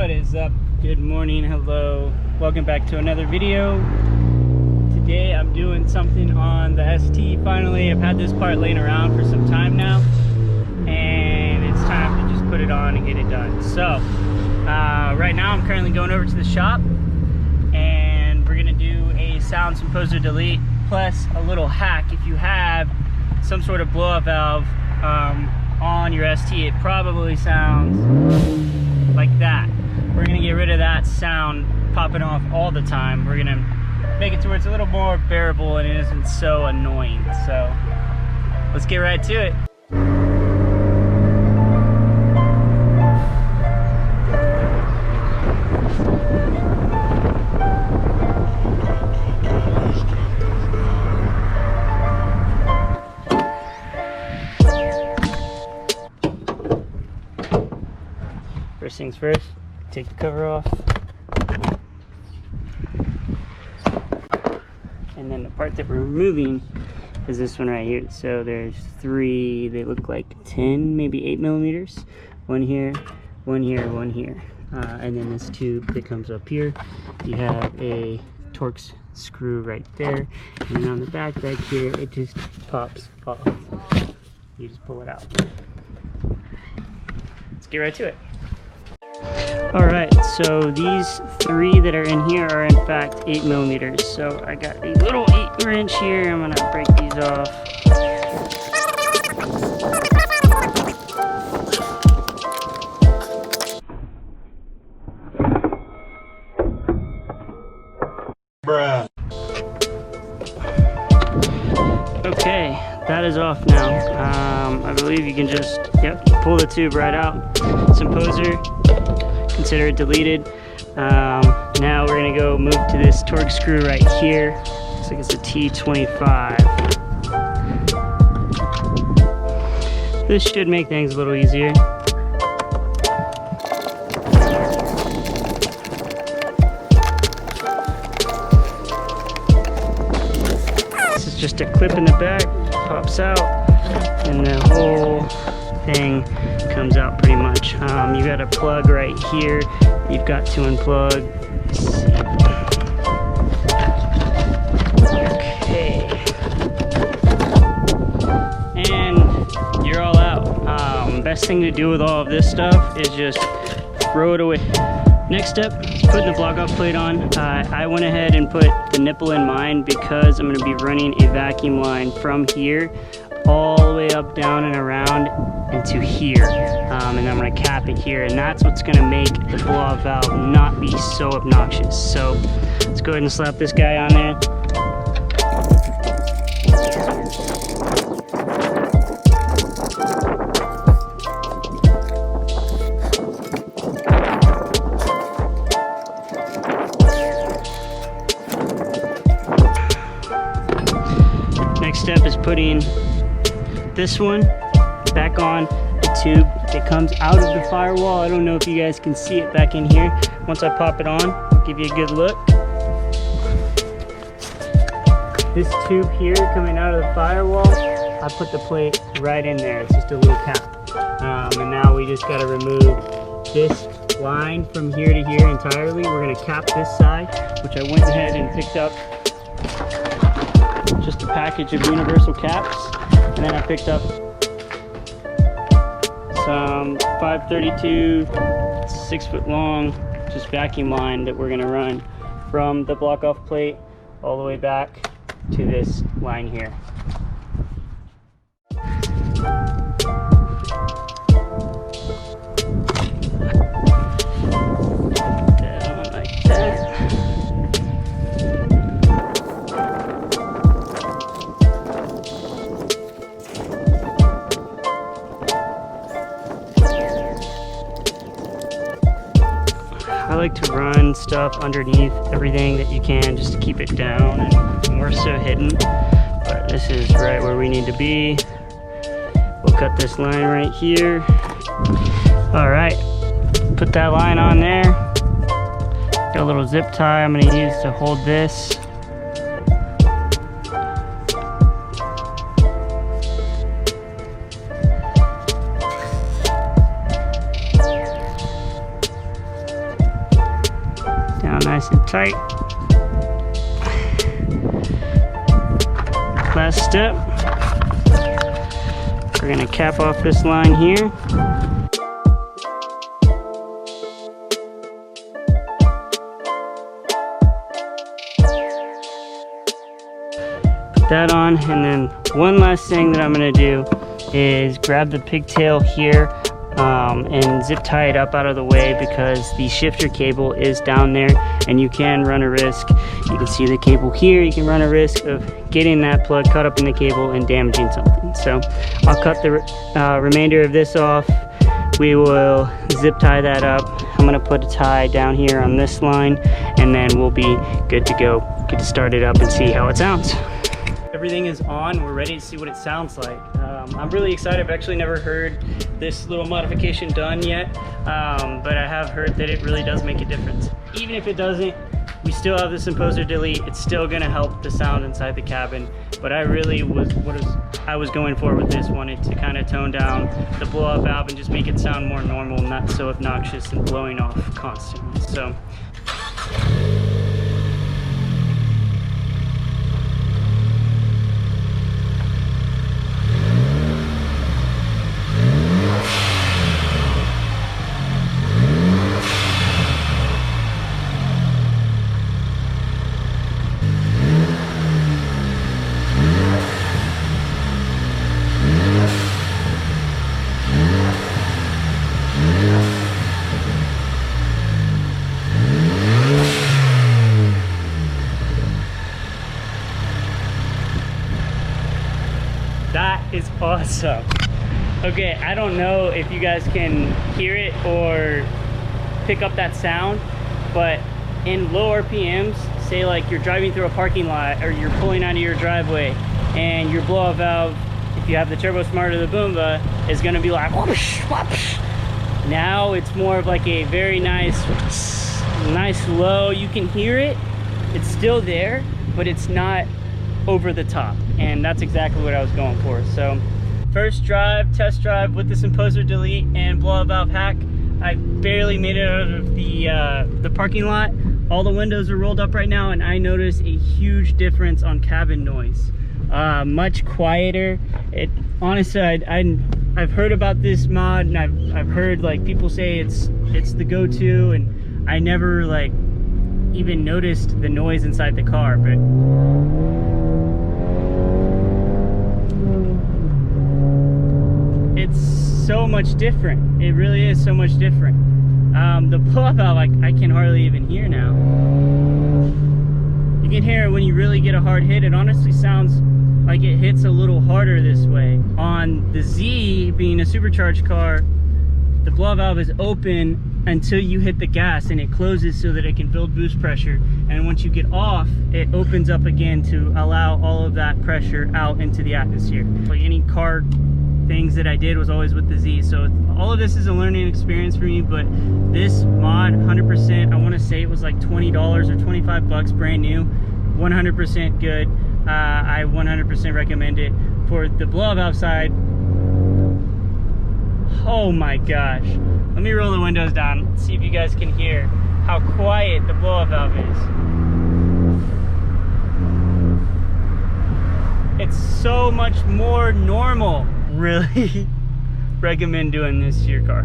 What is up? Good morning, hello, welcome back to another video. Today I'm doing something on the ST. Finally, I've had this part laying around for some time now, and it's time to just put it on and get it done. So right now I'm currently going over to the shop, and we're gonna do a sound Symposer delete plus a little hack. If you have some sort of blow-up valve on your ST, it probably sounds like that. We're gonna get rid of that sound popping off all the time. We're gonna make it to where it's a little more bearable and it isn't so annoying. So let's get right to it. First things first, take the cover off. And then the part that we're removing is this one right here. So there's three, they look like 10, maybe 8 millimeters. One here, one here, one here. And then this tube that comes up here. You have a Torx screw right there. And then on the back here, it just pops off. You just pull it out. Let's get right to it. Alright, so these three that are in here are in fact 8 millimeters. So I got a little 1/8 wrench here. I'm gonna break these off. Bruh. Okay, that is off now. I believe you can just, pull the tube right out. Symposer. Consider it deleted. Now we're gonna go move to this Torx screw right here. Looks like it's a T25. This should make things a little easier. This is just a clip in the back, pops out, and the whole thing comes out pretty much. You got a plug right here. You've got to unplug. Okay. And you're all out. Best thing to do with all of this stuff is just throw it away. Next step, putting the block-off plate on. I went ahead and put the nipple in mine because I'm going to be running a vacuum line from here all the way up, down, and around into here, and I'm going to cap it here, and that's what's going to make the blow-off valve not be so obnoxious. So let's go ahead and slap this guy on there. Next step is putting this one back on the tube. It comes out of the firewall. I don't know if you guys can see it back in here. Once I pop it on, I'll give you a good look. This tube here coming out of the firewall, I put the plate right in there. It's just a little cap. And now we just got to remove this line from here to here entirely. We're going to cap this side, which I went ahead and picked up just a package of universal caps. And then I picked up some 532 6-foot long just vacuum line that we're going to run from the block off plate all the way back to this line here. Down like that. I like to run stuff underneath everything that you can just to keep it down and more so hidden, but this is right where we need to be. We'll cut this line right here. All right, put that line on there. Got a little zip tie I'm going to use to hold this. down nice and tight. Last step, we're gonna cap off this line here. Put that on, and then one last thing that I'm gonna do is grab the pigtail here and zip tie it up out of the way, because the shifter cable is down there and you can run a risk. You can see the cable here, you can run a risk of getting that plug caught up in the cable and damaging something. So I'll cut the remainder of this off. We will zip tie that up. I'm gonna put a tie down here on this line, and then we'll be good to go. Get to start it up and see how it sounds. Everything is on, we're ready to see what it sounds like. I'm really excited. I've actually never heard this little modification done yet, but I have heard that it really does make a difference. Even if it doesn't, we still have the Symposer delete. It's still gonna help the sound inside the cabin, but I really was going for with this, wanted to kind of tone down the blow-up valve and just make it sound more normal, not so obnoxious and blowing off constantly. So. That is awesome. Okay, I don't know if you guys can hear it or pick up that sound, but in low RPMs, say like you're driving through a parking lot or you're pulling out of your driveway, and your blow-off valve, if you have the turbo smart or the Boomba, is gonna be like whoosh, whoosh. Now it's more of like a very nice low. You can hear it, it's still there, but it's not over the top, and that's exactly what I was going for. So first test drive with the Symposer delete and blow-off valve hack. I barely made it out of the parking lot. All the windows are rolled up right now, and I noticed a huge difference on cabin noise. Much quieter. It honestly, I've heard about this mod, and I've heard like people say it's the go-to, and I never like even noticed the noise inside the car, but it's so much different. It really is so much different. The blow-off valve, I can hardly even hear now. You can hear it when you really get a hard hit. It honestly sounds like it hits a little harder this way. On the Z, being a supercharged car, the blow-off valve is open until you hit the gas, and it closes so that it can build boost pressure. And once you get off, it opens up again to allow all of that pressure out into the atmosphere. Like any car things that I did was always with the Z. So all of this is a learning experience for me, but this mod, 100%, I want to say it was like $20 or 25 bucks brand new, 100% good. I 100% recommend it. For the blow-off valve side, oh my gosh. Let me roll the windows down, see if you guys can hear how quiet the blow-off valve is. It's so much more normal. Really recommend doing this to your car.